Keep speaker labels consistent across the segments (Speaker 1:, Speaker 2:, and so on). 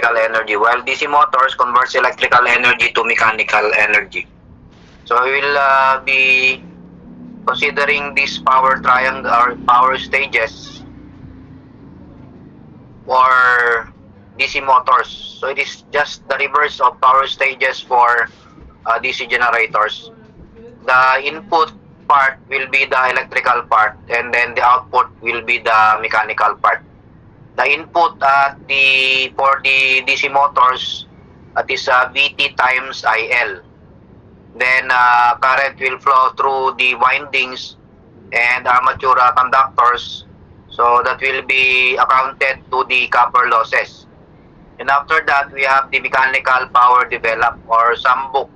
Speaker 1: electrical energy, while DC motors converts electrical energy to mechanical energy. So we will be considering this power triangle or power stages for DC motors. So it is just the reverse of power stages for DC generators. The input part will be the electrical part, and then the output will be the mechanical part. The input for the DC motors is Vt times IL. Then current will flow through the windings and armature conductors, so that will be accounted to the copper losses. And after that, we have the mechanical power developed or sambuk.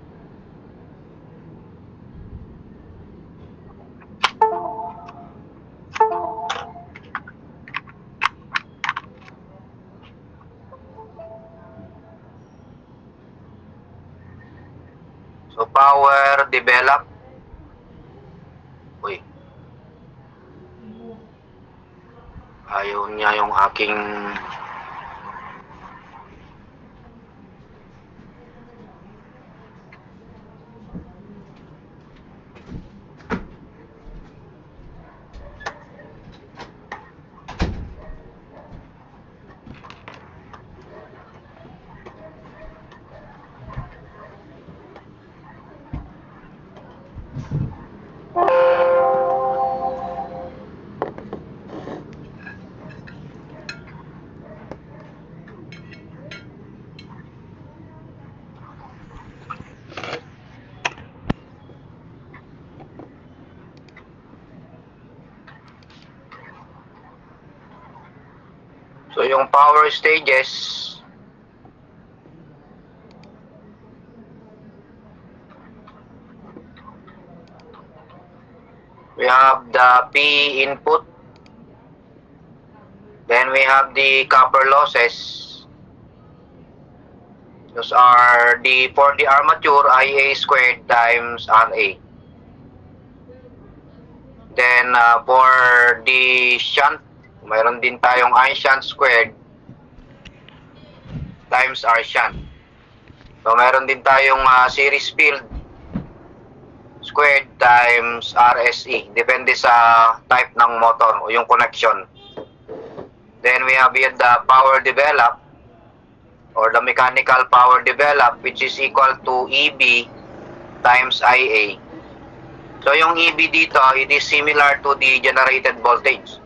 Speaker 1: So power developed. Uy. Ayaw niya yung aking So yung power stages, we have the P input, then we have the copper losses. Those are for the armature, IA squared times RA. Then for the shunt, mayroon din tayong I shunt squared times R shunt. So mayroon din tayong series field squared times RSE. Depende sa type ng motor o yung connection. Then we have here the power developed or the mechanical power developed, which is equal to EB times IA. So yung EB dito, it is similar to the generated voltage.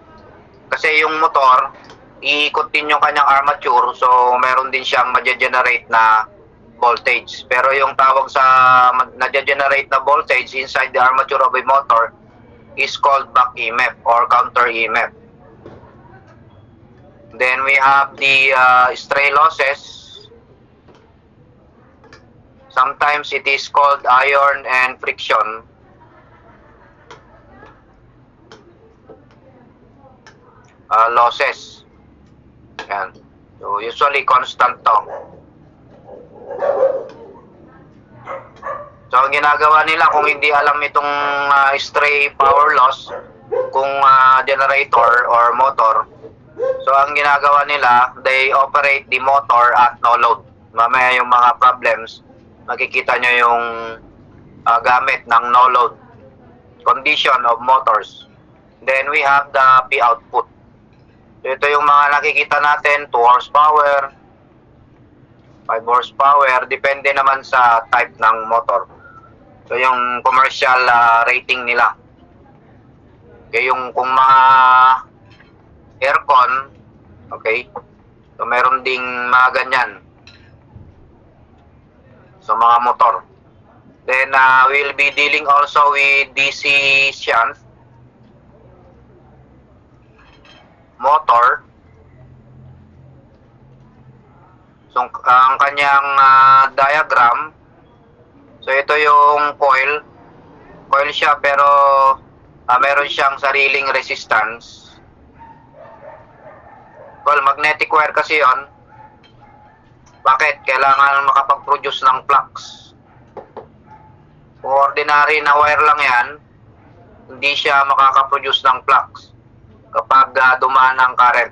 Speaker 1: Kasi yung motor, iikot din yung kanyang armature, so meron din siyang ma-generate na voltage. Pero yung tawag sa na-generate na voltage inside the armature of a motor is called back EMF or counter EMF. Then we have the stray losses. Sometimes it is called iron and friction. Losses. Yan. So usually constant to. So ang ginagawa nila, kung hindi alam itong stray power loss, kung generator or motor, so ang ginagawa nila, they operate the motor at no load. Mamaya yung mga problems, makikita nyo yung gamit ng no load condition of motors. Then we have the P output. So ito yung mga nakikita natin, 2 horsepower, 5 horsepower, depende naman sa type ng motor. So yung commercial rating nila. Okay, yung kung mga aircon, okay, so meron ding mga ganyan. So mga motor. Then we'll be dealing also with DC shunt motor. So ang kanyang diagram, so ito yung coil siya, pero meron siyang sariling resistance. Well, magnetic wire kasi yon. Bakit? Kailangan makapag-produce ng flux. Kung ordinary na wire lang yan, hindi siya makakaproduce ng flux kapag dumaan ang current.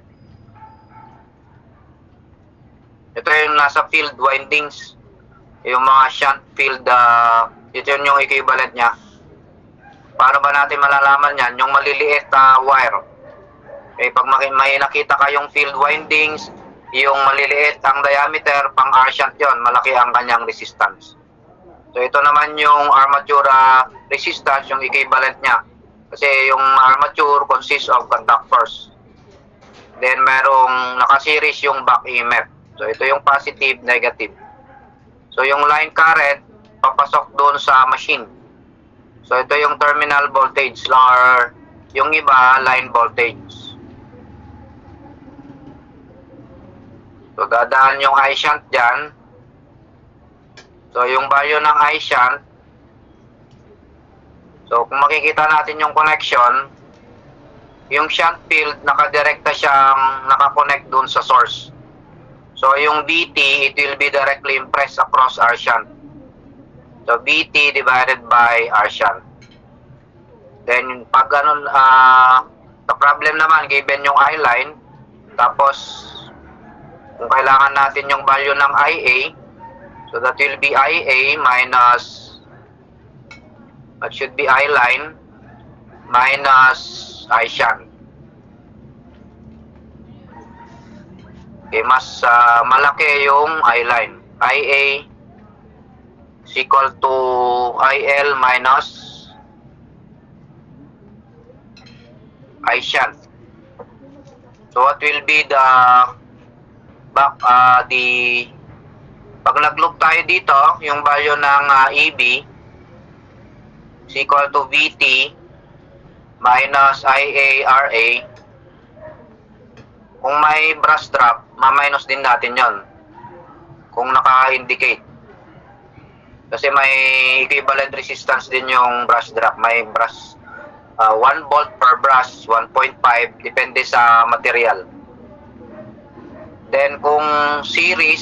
Speaker 1: Ito yung nasa field windings. Yung mga shunt field, ito yung equivalent niya. Paano ba natin malalaman yan? Yung maliliit na wire. Pag may nakita kayong field windings, yung maliliit ang diameter, pang R shunt yun, malaki ang kanyang resistance. So ito naman yung armature resistance, yung equivalent niya. Kasi yung armature consists of conductors. Then merong nakaseries yung back EMF. So ito yung positive, negative. So yung line current, papasok doon sa machine. So ito yung terminal voltage or yung iba, line voltage. So dadaan yung I shunt dyan. So yung value ng I shunt. So kung makikita natin yung connection, yung shunt field, nakadirekta siyang nakakonect dun sa source. So yung VT, it will be directly impressed across R shunt. So VT divided by R shunt. Then pag ganun, the problem naman, given yung I line, tapos kung kailangan natin yung value ng IA, so that will be IA minus, that should be I line minus I shunt. Okay, mas malaki yung I line. IA is equal to IL minus I shunt. So what will be the pag nag-loop tayo dito, yung value ng EB is equal to VT minus IARA. Kung may brush drop, ma-minus din natin yon kung naka-indicate. Kasi may equivalent resistance din yung brush drop. May brush 1 volt per brush, 1.5, depende sa material. Then kung series,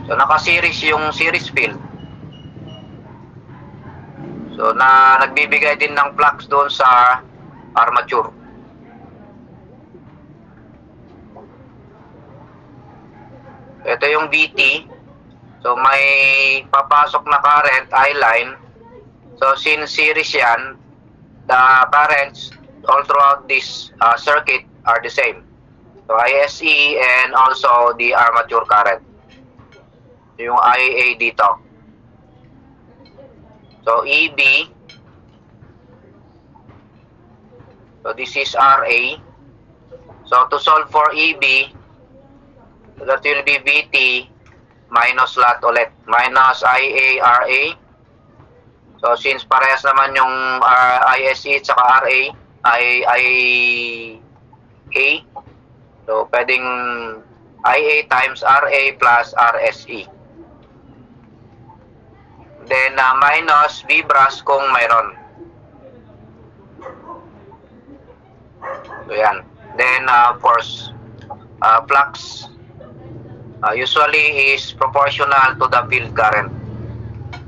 Speaker 1: so naka-series yung series field. So nagbibigay din ng flux doon sa armature. Ito yung VT. So may papasok na current I line. So since series yan, the currents all throughout this circuit are the same. So ISE and also the armature current. Yung IA dito. So EB, so this is RA. So to solve for EB, that will be VT minus lahat ulit, minus IARA. So since parehas naman yung ISE at saka RA, IA, so pwedeng IA times RA plus RSE. Then minus V brush kung mayroon. So yan. Then of course, flux usually is proportional to the field current.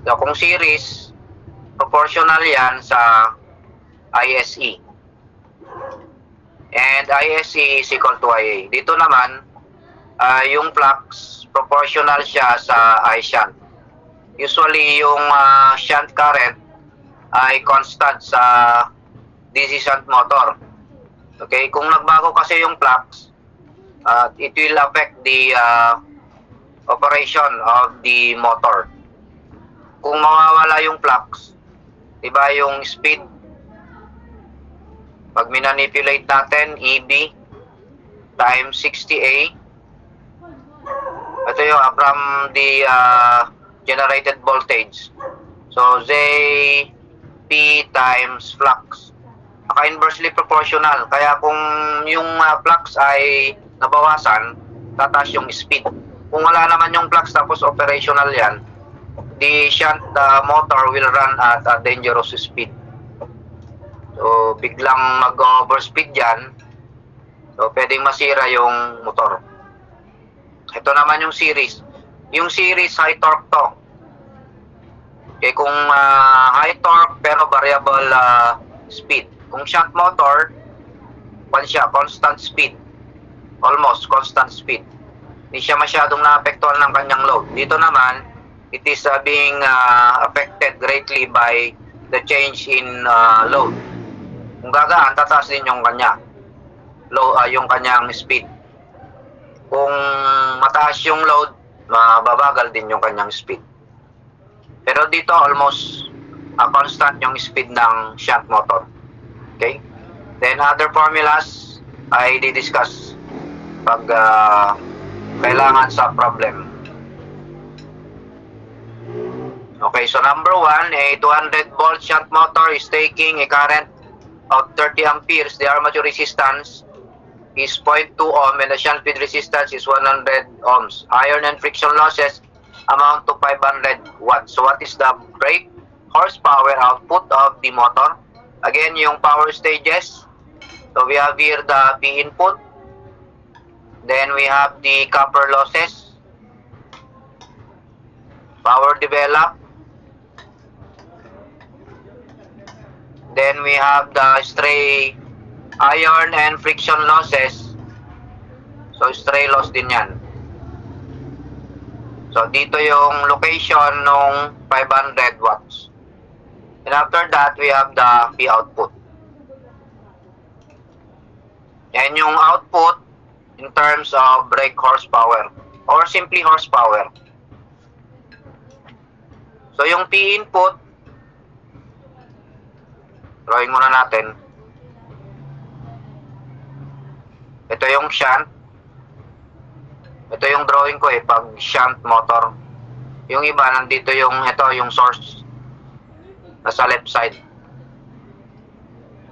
Speaker 1: So kung series, proportional yan sa ISE. And ISE is equal to IA. Dito naman, yung flux, proportional siya sa I shunt. Usually, yung shunt current ay constant sa DC shunt motor. Okay, kung nagbago kasi yung flux, it will affect the operation of the motor. Kung mawawala yung flux, diba yung speed, pag minanipulate natin, EB times 60A, ito yung from the generated voltage. So, P times flux. Naka-inversely proportional. Kaya kung yung flux ay nabawasan, tataas yung speed. Kung wala naman yung flux tapos operational yan, the shunt motor will run at a dangerous speed. So, biglang mag-overspeed yan. So, pwedeng masira yung motor. Ito naman yung series. Yung series, high torque to. Okay, kung high torque pero variable speed. Kung shunt motor, constant speed. Almost constant speed. Hindi siya masyadong naapektuhan ng kanyang load. Dito naman, it is being affected greatly by the change in load. Kung gagaan, tataas din yung yung kanyang speed. Kung mataas yung load, mababagal din yung kanyang speed. Pero dito almost constant yung speed ng shunt motor. Okay? Then other formulas ay di-discuss pag kailangan sa problem. Okay, so number 1, a 200 volt shunt motor is taking a current of 30 amperes. The armature resistance is 0.2 ohm and the shunt field resistance is 100 ohms. Iron and friction losses amount to 500 watts. So what is the brake horsepower output of the motor? Again, yung power stages. So we have here the P input. Then we have the copper losses, power develop. Then we have the stray iron and friction losses. So stray loss din yan. So dito yung location ng 500 watts. And after that, we have the P output. And yung output in terms of brake horsepower or simply horsepower. So yung P input, drawing muna natin. Ito yung shunt. Ito yung drawing ko pag shunt motor. Yung iba nandito yung source nasa left side.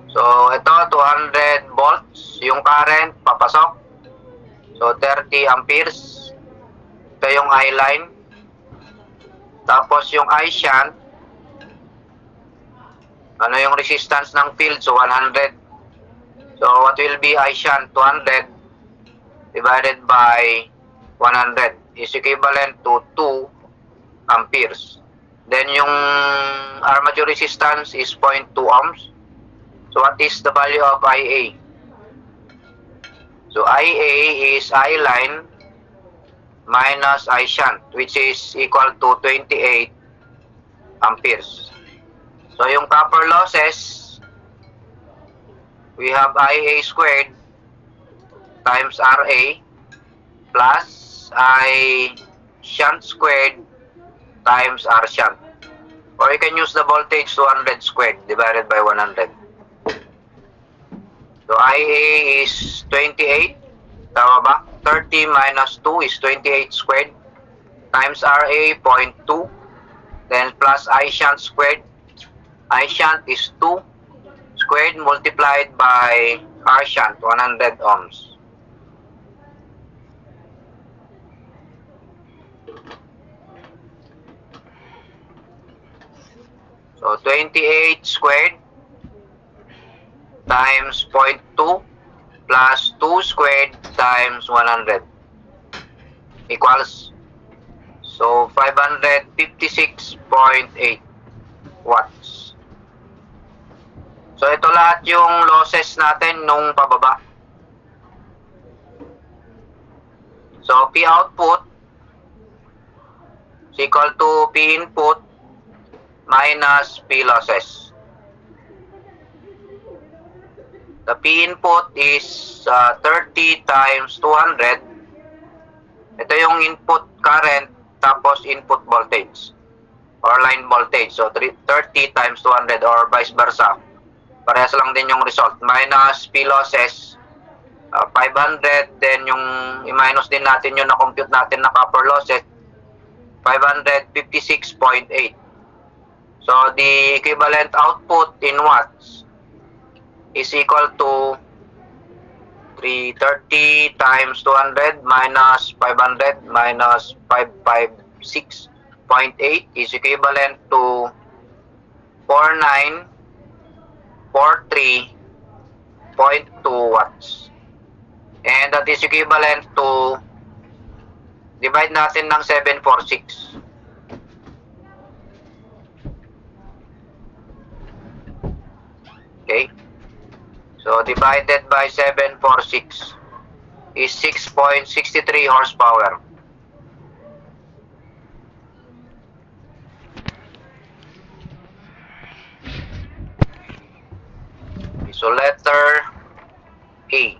Speaker 1: So ito 200 volts yung current papasok. So 30 amperes. Ito yung I line. Tapos yung I shunt, ano yung resistance ng field? So 100. So what will be I shunt? 200 divided by 100 is equivalent to 2 amperes. Then yung armature resistance is 0.2 ohms. So what is the value of IA? So IA is I line minus I shunt, which is equal to 28 amperes. So yung copper losses, we have IA squared times RA plus I shunt squared times R shunt. Or you can use the voltage 200 squared divided by 100. So IA is 28, tama ba? 30 minus 2 is 28 squared times RA 0.2, then plus I shunt squared. I shunt is 2 squared multiplied by R shunt, 100 ohms. So 28 squared times 0.2 plus 2 squared times 100 equals, so 556.8 watts. So ito lahat yung losses natin nung pababa. So P output is equal to P input minus P losses. The P input is 30 times 200. Ito yung input current tapos input voltage or line voltage. So 30 times 200 or vice versa. Parehas lang din yung result. Minus P losses 500. Then yung i-minus din natin yung na-compute natin na copper losses 556.8. So the equivalent output in watts is equal to 330 times 200 minus 500 minus 556.8 is equivalent to 4943.2 watts. And that is equivalent to, divide natin ng 746. Okay? So divided by 746 is 6.63 horsepower. So letter A.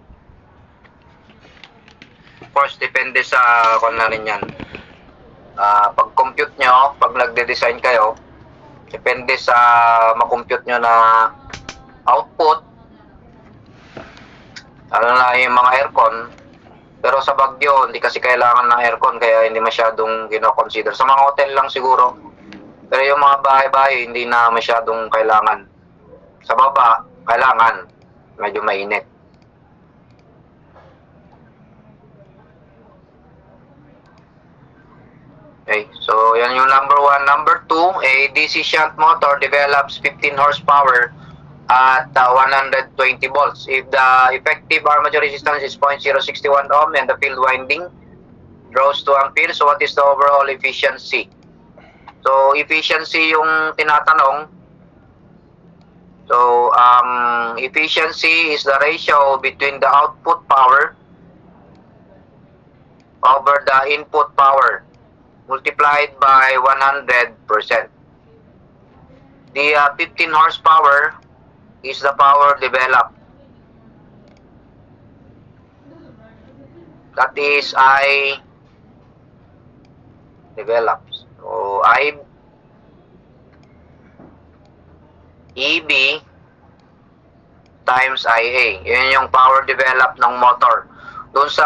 Speaker 1: Of course, depende sa kung na rin yan. Pag-compute nyo, pag nagde-design kayo, depende sa makompute nyo na output, ano na yung mga aircon. Pero sa Baguio, hindi kasi kailangan ng aircon, kaya hindi masyadong gino-consider. Sa mga hotel lang siguro. Pero yung mga bahay-bahay, hindi na masyadong kailangan. Sa baba, kailangan. Medyo mainit. Okay, so yan yung number 1. Number 2, a DC shunt motor develops 15 horsepower at 120 volts. If the effective armature resistance is 0.061 ohm and the field winding draws 2 ampere, so what is the overall efficiency? So, efficiency yung tinatanong. So, efficiency is the ratio between the output power over the input power multiplied by 100%. The 15 horsepower is the power developed. That is I develops. So I EB times IA. Yun yung power developed ng motor. Doon sa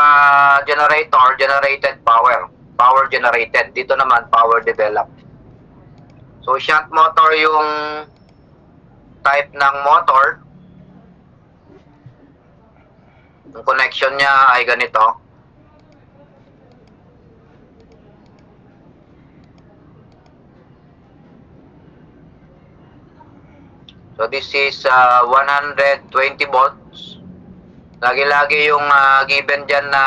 Speaker 1: generator, generated power. Power generated. Dito naman, power developed. So, shunt motor yung type ng motor. Yung connection niya ay ganito. So, this is 120 volts. Lagi-lagi yung given dyan na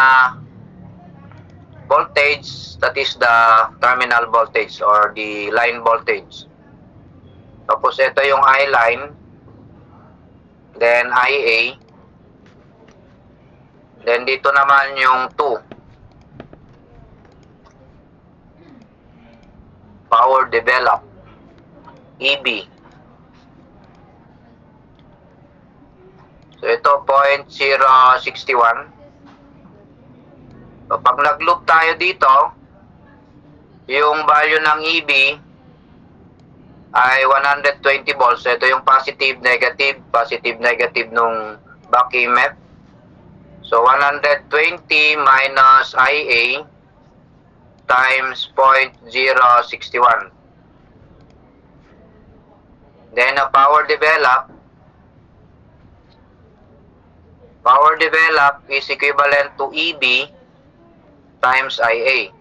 Speaker 1: voltage, that is the terminal voltage or the line voltage. Tapos ito yung I line, then IA, then dito naman yung 2, power develop, EB. So ito 0.061. So, pag nag-loop tayo dito, yung value ng EB ay 120 volts. Ito yung positive, negative nung back EMF. So, 120 minus IA times 0.061. Then, power develop is equivalent to EB times IA.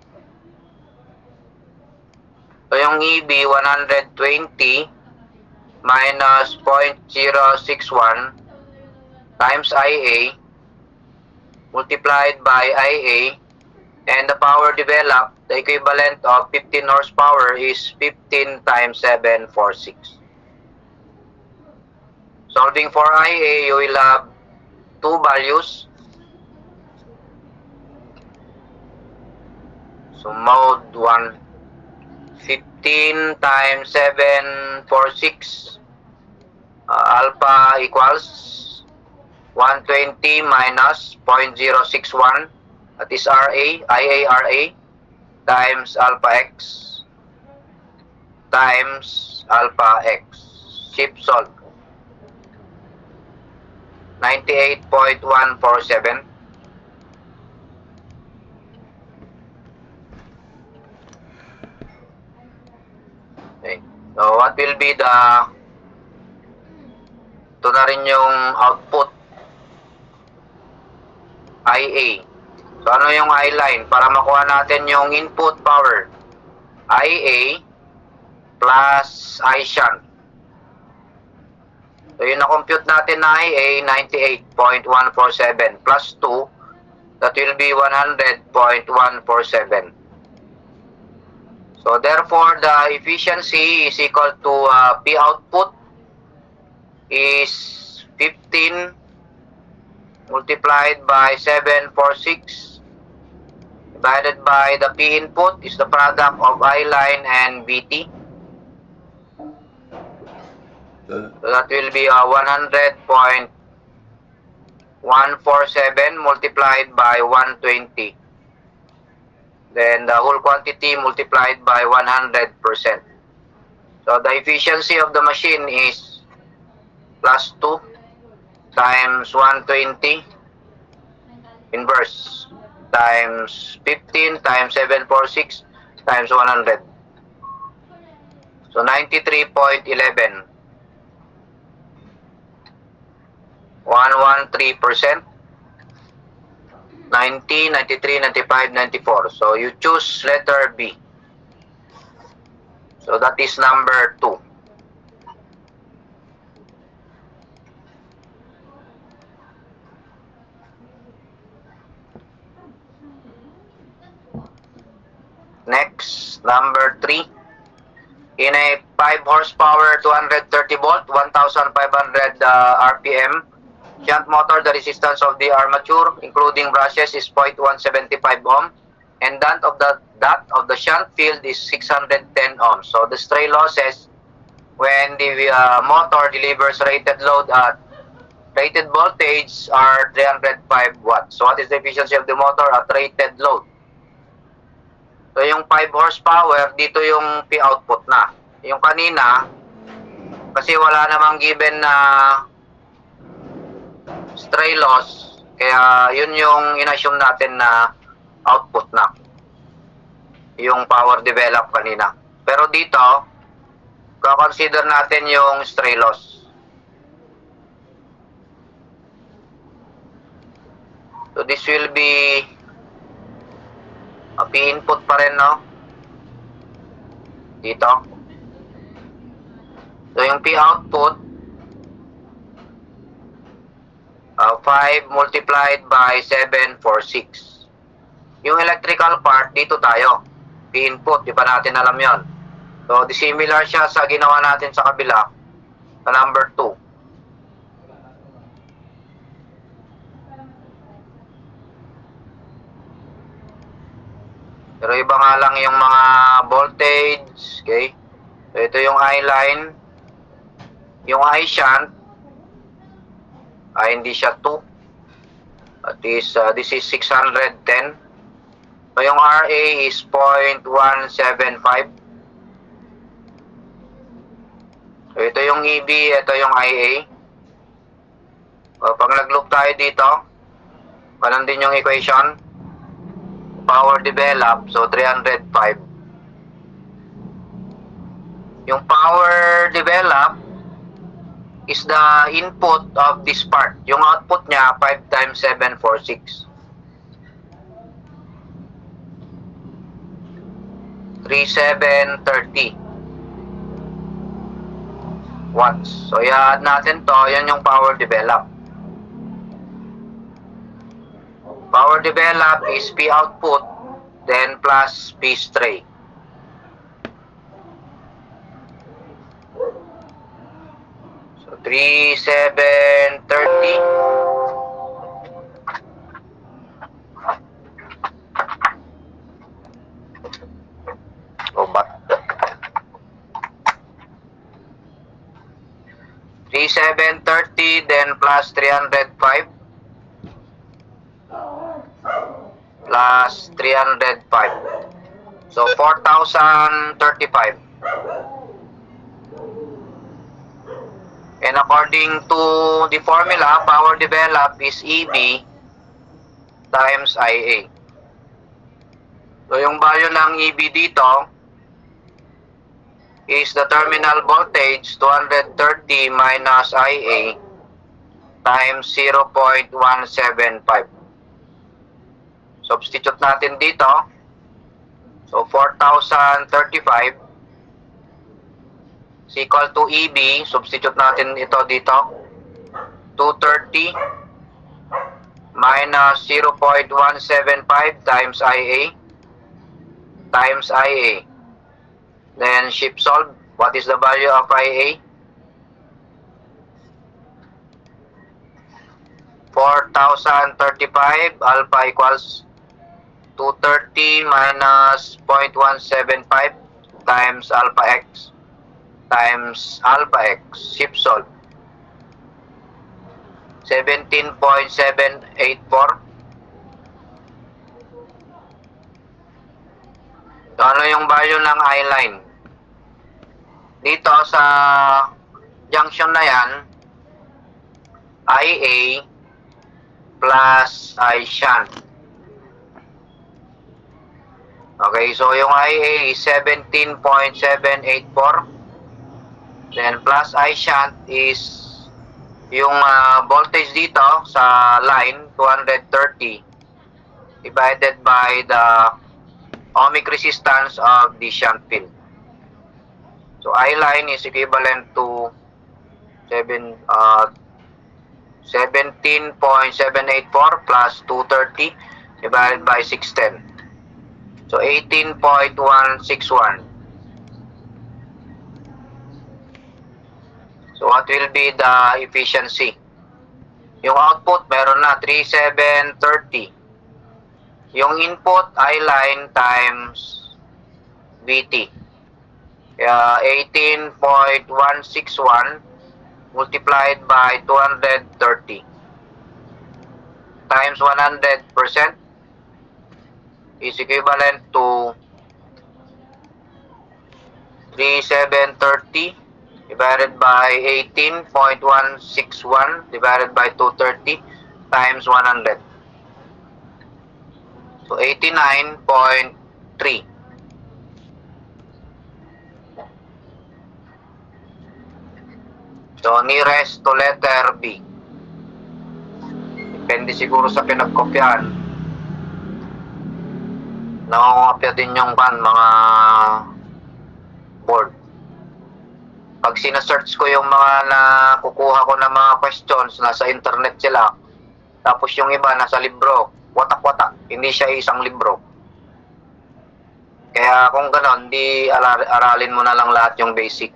Speaker 1: So, yung EB, 120 minus 0.061 times IA multiplied by IA, and the power developed, the equivalent of 15 horsepower is 15 times 746. Solving for IA, you will have two values. So, mode 1, 15 times 746, alpha equals 120 minus 0.061, that is RA, IARA, times alpha X, times alpha X. Shift solve. 98.147. Okay. So, what will be the, ito na rin yung output, IA. So, ano yung I-line? Para makuha natin yung input power, IA plus I-shunt. So, yung na-compute natin na IA, 98.147 plus 2, that will be 100.147. So, therefore, the efficiency is equal to P output is 15 multiplied by 746 divided by the P input is the product of I line and VT. So that will be 100.147 multiplied by 120. Then the whole quantity multiplied by 100%. So the efficiency of the machine is plus 2 times 120 inverse times 15 times 746 times 100. So 93.11. 113%. 90, 93, 95, 94. So you choose letter B. So that is number 2. Next, number 3. In a 5 horsepower, 230 volt, 1,500 RPM shunt motor, the resistance of the armature, including brushes, is 0.175 ohm, and that of the shunt field is 610 ohms. So the stray losses when the motor delivers rated load at rated voltage are 305 watts. So what is the efficiency of the motor at rated load? So yung 5 horsepower, dito yung P output na. Yung kanina, kasi wala namang given na stray loss, kaya yun yung inassume natin na output na. Yung power develop kanina. Pero dito, consider natin yung stray loss. So this will be a P input pa rin, no? Dito. So yung P output, 5 multiplied by 746. Yung electrical part, dito tayo. P input, di pa natin alam yon. So similar siya sa ginawa natin sa kabila, sa number 2. Pero iba nga lang yung mga voltage, okay? So ito yung I line. Yung I shunt, hindi siya 2. This is 610. So yung RA is 0.175. So ito yung EB, ito yung IA. So pag nag-loop tayo dito, ganun din yung equation. Power develop, so 305. Yung power develop is the input of this part. Yung output niya, 5 times 746. 3730 watts. So i-add natin to, yan yung power develop. Power develop is P output, then plus P stray. So 3730. So but 3730 then plus 305 plus 305. So 4,035. And according to the formula, power develop is EB times IA. So yung value ng EB dito is the terminal voltage 230 minus IA times 0.175. Substitute natin dito. So 4,035 is equal to EB. Substitute natin ito dito. 230 minus 0.175 times IA times IA. Then shift solve. What is the value of IA? 4,035 alpha equals 230 minus 0.175 times alpha x times alpha x. Shift solve. 17.784. So, ano yung value ng I-line? Dito sa junction na yan, IA plus I shunt. Okay, so yung IA is 17.784. Then plus I shunt is yung voltage dito sa line 230 divided by the ohmic resistance of the shunt field. So I line is equivalent to 17.784 plus 230 divided by 610. So 18.161. So what will be the efficiency? Yung output meron na 3730. Yung input I line times VT. Kaya 18.161 multiplied by 230 times 100% is equivalent to 3730 divided by 18.161 divided by 230 times 100. So 89.3. So nearest to letter B. Depende siguro sa pinagkopyahan. Nakakopya din yung mga board. Pag sinasearch ko yung mga nakukuha ko na mga questions, nasa internet sila. Tapos yung iba nasa libro, watak-watak, hindi siya isang libro. Kaya kung ganon, di aralin mo na lang lahat yung basic.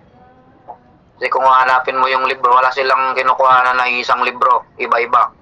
Speaker 1: Kasi kung hanapin mo yung libro, wala silang kinukuha na isang libro, iba-iba.